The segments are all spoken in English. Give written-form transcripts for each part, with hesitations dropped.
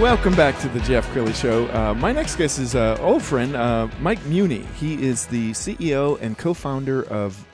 Welcome back to the Jeff Crilley Show. My next guest is an old friend, Mike Muhney. He is the CEO and co-founder of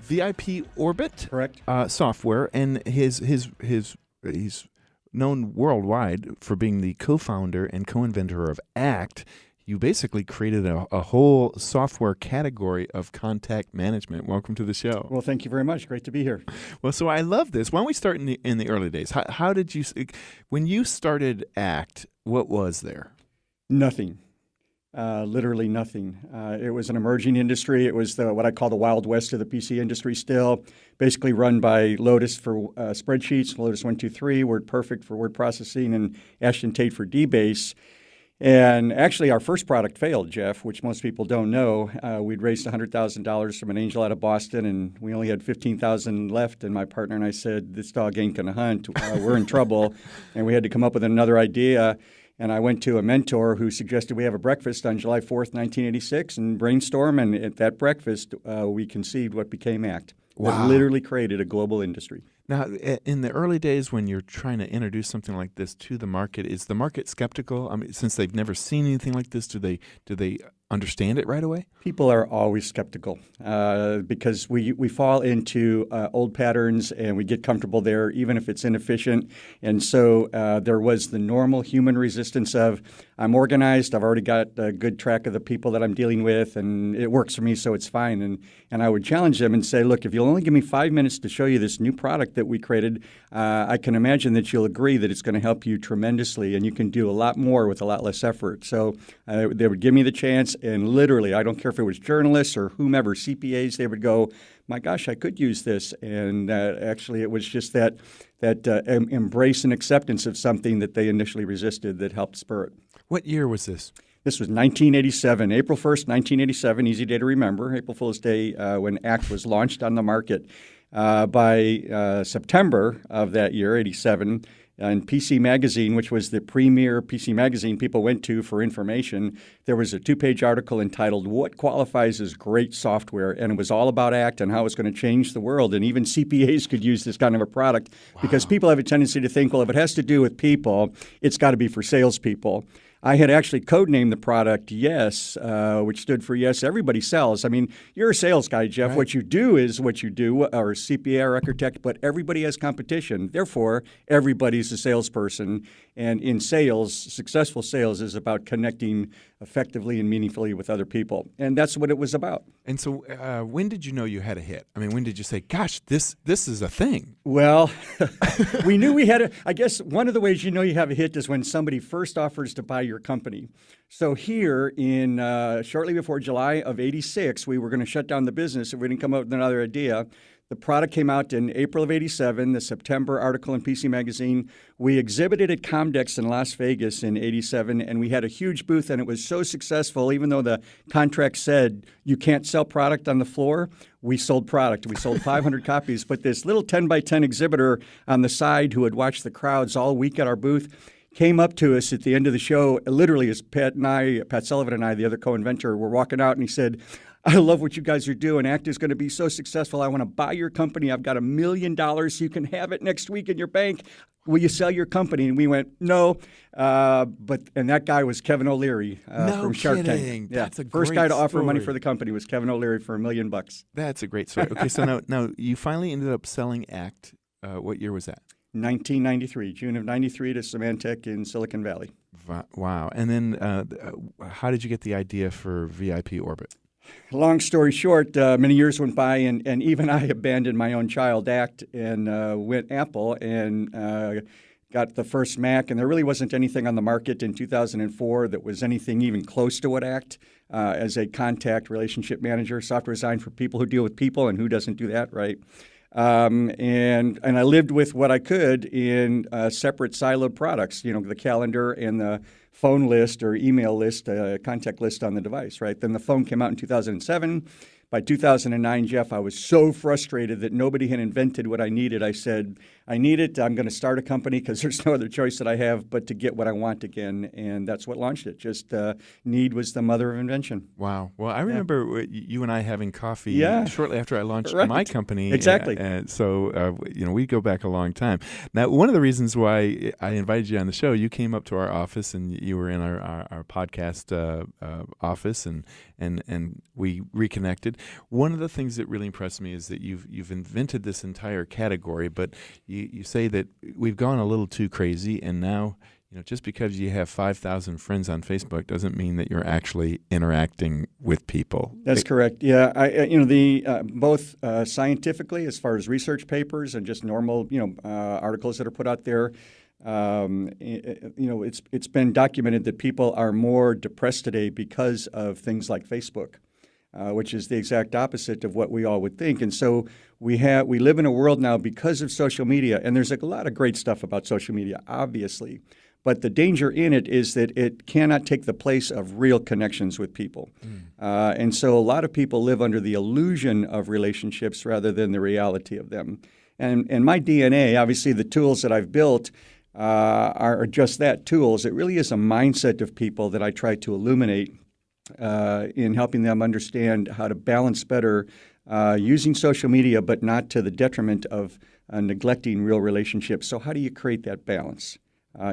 VIP Orbit, correct, software, and he's known worldwide for being the co-founder and co-inventor of ACT. You basically created a whole software category of contact management. Welcome to the show. Well, thank you very much. Great to be here. Well, so I love this. Why don't we start in the early days? How did you, when you started ACT, what was there? Nothing. Literally nothing. It was an emerging industry. It was what I call the Wild West of the PC industry still, basically run by Lotus for spreadsheets, Lotus 123, WordPerfect for word processing, and Ashton Tate for DBase. And actually, our first product failed, Jeff, which most people don't know. We'd raised $100,000 from an angel out of Boston, and we only had $15,000 left. And my partner and I said, this dog ain't going to hunt. We're in trouble. And we had to come up with another idea. And I went to a mentor who suggested we have a breakfast on July 4th, 1986, and brainstorm. And at that breakfast, we conceived what became ACT. Wow. That literally created a global industry. Now, in the early days when you're trying to introduce something like this to the market, is the market skeptical? I mean, since they've never seen anything like this, do they understand it right away? People are always skeptical because we fall into old patterns and we get comfortable there, even if it's inefficient. And so there was the normal human resistance of, I'm organized, I've already got a good track of the people that I'm dealing with, and it works for me, so it's fine. And I would challenge them and say, look, if you'll only give me 5 minutes to show you this new product that we created, I can imagine that you'll agree that it's going to help you tremendously, and you can do a lot more with a lot less effort. So they would give me the chance, and literally, I don't care if it was journalists or whomever, CPAs, they would go, my gosh, I could use this. And actually, it was just that embrace and acceptance of something that they initially resisted that helped spur it. What year was this? This was 1987, April 1st, 1987, easy day to remember, April Fool's Day, when ACT was launched on the market. By September of that year, 87, in PC Magazine, which was the premier PC magazine people went to for information, there was a 2-page article entitled, What Qualifies as Great Software? And it was all about ACT and how it's going to change the world. And even CPAs could use this kind of a product because people have a tendency to think, well, if it has to do with people, it's got to be for salespeople. I had actually codenamed the product Yes, which stood for Yes, Everybody Sells. I mean, you're a sales guy, Jeff. Right. What you do is what you do, or a CPA or architect, but everybody has competition. Therefore, everybody's a salesperson. And in sales, successful sales is about connecting effectively and meaningfully with other people. And that's what it was about. And so when did you know you had a hit? I mean, when did you say, gosh, this is a thing? Well, we knew we had I guess one of the ways you know you have a hit is when somebody first offers to buy your company. So here in shortly before July of 86, we were going to shut down the business if we didn't come up with another idea. The product came out in April of 87, the September article in PC Magazine. We exhibited at Comdex in Las Vegas in 87, and we had a huge booth, and it was so successful, even though the contract said you can't sell product on the floor, we sold product. We sold 500 copies, but this little 10-by-10 exhibitor on the side who had watched the crowds all week at our booth came up to us at the end of the show, literally as Pat Sullivan and I, the other co-inventor, were walking out, and he said, I love what you guys are doing. ACT is going to be so successful. I want to buy your company. I've got $1 million. You can have it next week in your bank. Will you sell your company? And we went, no. And that guy was Kevin O'Leary from Shark Tank. That's a first great guy to offer story. money for the company was Kevin O'Leary for $1 million. That's a great story. Okay, so now you finally ended up selling ACT. What year was that? 1993, June of 93 to Symantec in Silicon Valley. Wow. And then how did you get the idea for VIP Orbit? Long story short, many years went by, and even I abandoned my own child, ACT, and went Apple and got the first Mac. And there really wasn't anything on the market in 2004 that was anything even close to what ACT as a contact relationship manager, software designed for people who deal with people, and who doesn't do that, right? And I lived with what I could in separate siloed products, the calendar and the phone list or email list, contact list on the device, right? Then the phone came out in 2007. by 2009, Jeff, I was so frustrated that nobody had invented what I needed. I said, I need it. I'm going to start a company because there's no other choice that I have but to get what I want again. And that's what launched it. Just need was the mother of invention. Wow. Well, I remember you and I having coffee shortly after I launched my company. Exactly. So, we go back a long time. Now, one of the reasons why I invited you on the show, you came up to our office and you were in our podcast office and we reconnected. One of the things that really impressed me is that you've invented this entire category, but you say that we've gone a little too crazy, and now just because you have 5,000 friends on Facebook doesn't mean that you're actually interacting with people. That's correct. Yeah, both scientifically, as far as research papers and just normal articles that are put out there. It's been documented that people are more depressed today because of things like Facebook. Which is the exact opposite of what we all would think. And so we live in a world now because of social media, and there's a lot of great stuff about social media, obviously. But the danger in it is that it cannot take the place of real connections with people. And so a lot of people live under the illusion of relationships rather than the reality of them. And my DNA, obviously the tools that I've built are just that, tools. It really is a mindset of people that I try to illuminate in helping them understand how to balance better using social media, but not to the detriment of neglecting real relationships. So how do you create that balance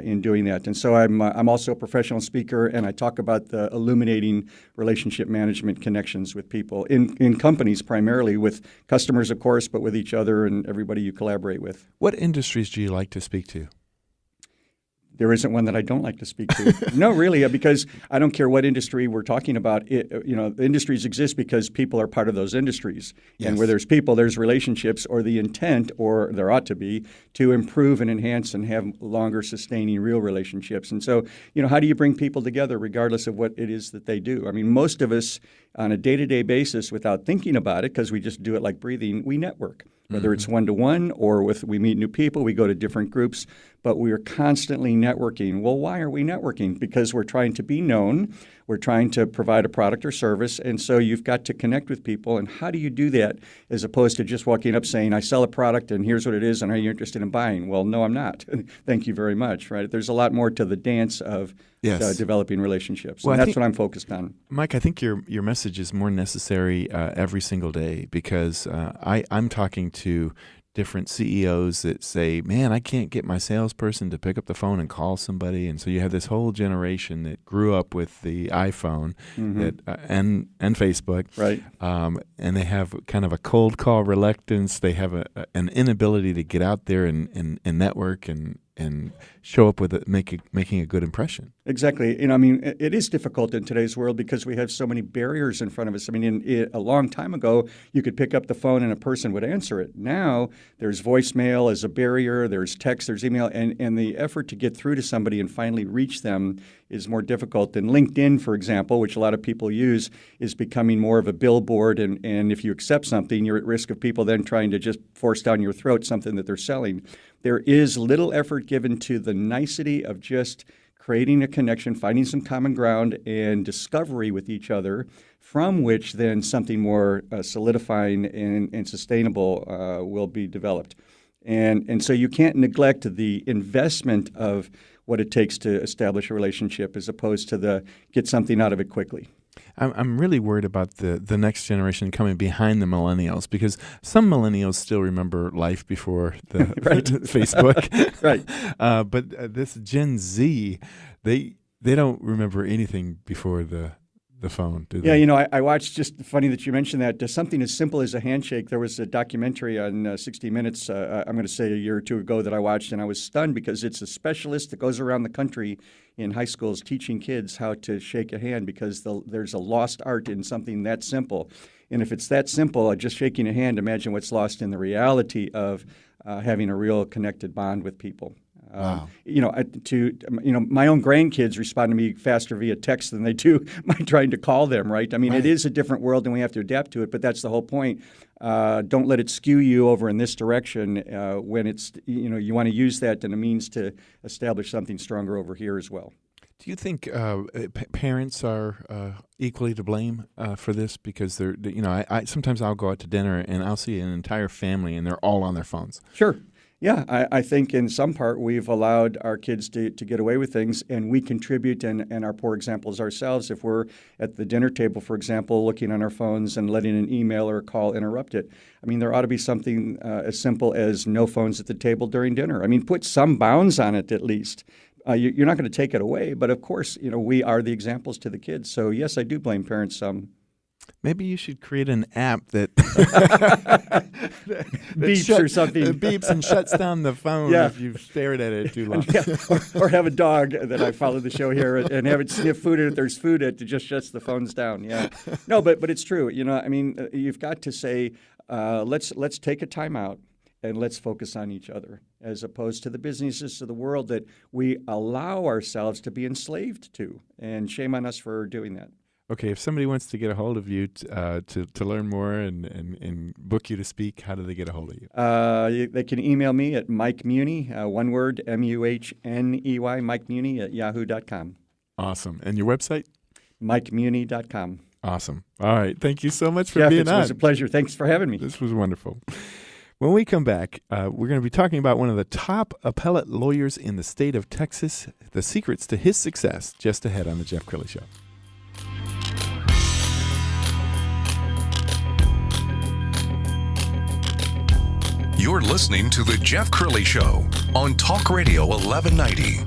in doing that? And so I'm also a professional speaker, and I talk about the illuminating relationship management connections with people in companies, primarily with customers, of course, but with each other and everybody you collaborate with. What industries do you like to speak to? There isn't one that I don't like to speak to. No, really, because I don't care what industry we're talking about. The industries exist because people are part of those industries. Yes. And where there's people, there's relationships, or the intent, or there ought to be, to improve and enhance and have longer sustaining real relationships. And so, how do you bring people together regardless of what it is that they do? I mean, most of us on a day-to-day basis, without thinking about it, because we just do it like breathing, we network. Whether it's one-to-one or we meet new people, we go to different groups, but we are constantly networking. Well, why are we networking? Because we're trying to be known. We're trying to provide a product or service, and so you've got to connect with people. And how do you do that as opposed to just walking up saying, I sell a product and here's what it is and are you interested in buying? Well, no, I'm not. Thank you very much, right? There's a lot more to the dance of developing relationships. Well, and that's what I'm focused on. Mike, I think your message is more necessary every single day because I'm talking to different CEOs that say, man, I can't get my salesperson to pick up the phone and call somebody. And so you have this whole generation that grew up with the iPhone and Facebook. Right. And they have kind of a cold call reluctance. They have an inability to get out there and network and show up with making a good impression. Exactly. It is difficult in today's world because we have so many barriers in front of us. A long time ago, you could pick up the phone and a person would answer it. Now, there's voicemail as a barrier, there's text, there's email, and the effort to get through to somebody and finally reach them is more difficult. And LinkedIn, for example, which a lot of people use, is becoming more of a billboard. And if you accept something, you're at risk of people then trying to just force down your throat something that they're selling. There is little effort given to the nicety of just creating a connection, finding some common ground, and discovery with each other, from which then something more solidifying and sustainable will be developed. And so you can't neglect the investment of what it takes to establish a relationship as opposed to get something out of it quickly. I'm really worried about the next generation coming behind the millennials because some millennials still remember life before the Facebook. Right. But this Gen Z, they don't remember anything before the phone, do they? Yeah, I watched, just funny that you mentioned that, something as simple as a handshake. There was a documentary on 60 Minutes, I'm going to say a year or two ago that I watched, and I was stunned because it's a specialist that goes around the country in high schools teaching kids how to shake a hand because there's a lost art in something that simple. And if it's that simple, just shaking a hand, imagine what's lost in the reality of having a real connected bond with people. Wow. My own grandkids respond to me faster via text than they do by trying to call them, right? It is a different world and we have to adapt to it, but that's the whole point. Don't let it skew you over in this direction when it's, you want to use that as a means to establish something stronger over here as well. Do you think parents are equally to blame for this? Because I sometimes I'll go out to dinner and I'll see an entire family and they're all on their phones. Sure. Yeah, I think in some part we've allowed our kids to get away with things, and we contribute and are poor examples ourselves. If we're at the dinner table, for example, looking on our phones and letting an email or a call interrupt it, I mean, there ought to be something as simple as no phones at the table during dinner. I mean, put some bounds on it at least. You're not going to take it away, but of course, we are the examples to the kids. So yes, I do blame parents some. Maybe you should create an app that beeps or something. Beeps and shuts down the phone if you've stared at it too long. Or have a dog that I follow the show here and have it sniff food, and if there's food, it just shuts the phones down. Yeah, no, but it's true. I mean, you've got to say, let's take a time out and let's focus on each other, as opposed to the businesses of the world that we allow ourselves to be enslaved to. And shame on us for doing that. Okay, if somebody wants to get a hold of you to learn more and book you to speak, how do they get a hold of you? They can email me at Mike Muhney, one word, Muhney, Mike Muhney at yahoo.com. Awesome. And your website? MikeMuhney.com. Awesome. All right. Thank you so much for Jeff, being on. It was a pleasure. Thanks for having me. This was wonderful. When we come back, we're going to be talking about one of the top appellate lawyers in the state of Texas, the secrets to his success, just ahead on The Jeff Crilley Show. You're listening to The Jeff Crilley Show on Talk Radio 1190.